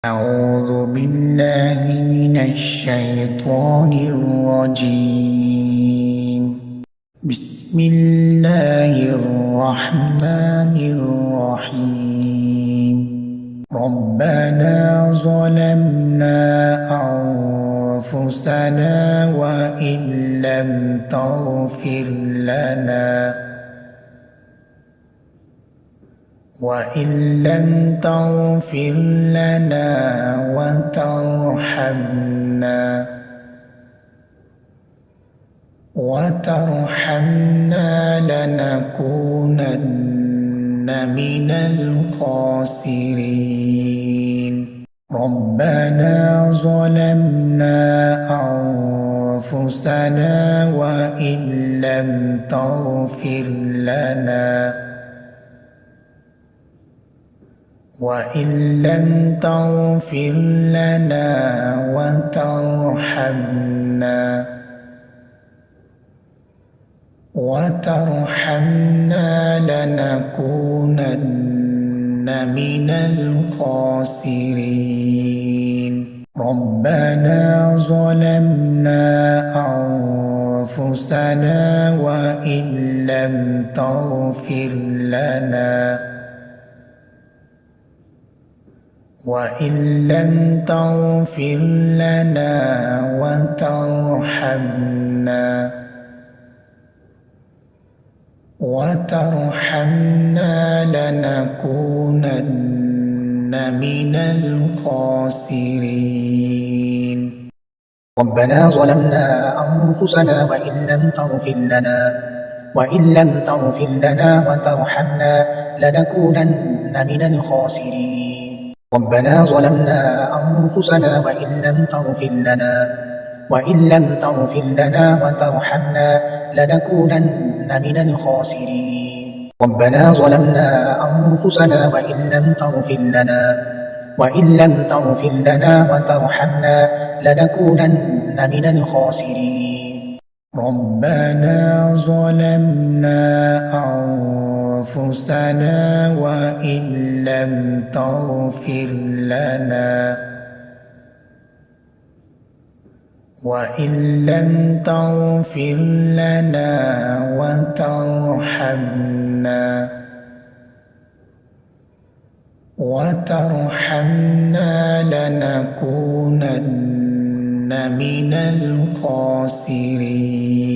أعوذ بالله من الشيطان الرجيم. بسم الله الرحمن الرحيم. ربنا ظلمنا أنفسنا وإن لم تغفر لنا وترحمنا لنكونن من الخاسرين. ربنا ظلمنا أنفسنا وإن لم تغفر لنا وترحمنا لنكونن من الخاسرين. ربنا ظلمنا أنفسنا وإن لم تغفر لنا وترحمنا لنكونن من الخاسرين. ربنا ظلمنا أنفسنا وإن لم تغفر لنا وترحمنا لنكونن من الخاسرين. ربنا ظلمنا أنفسنا وإن لم تغفر لنا وترحمنا لنكونن من الخاسرين. ربنا ظلمنا أنفسنا وإن لم تغفر لنا وترحمنا لنكونن من الخاسرين. ربنا ظلمنا أنفسنا وإن لم تغفر لنا وترحمنا لنكونن من الخاسرين.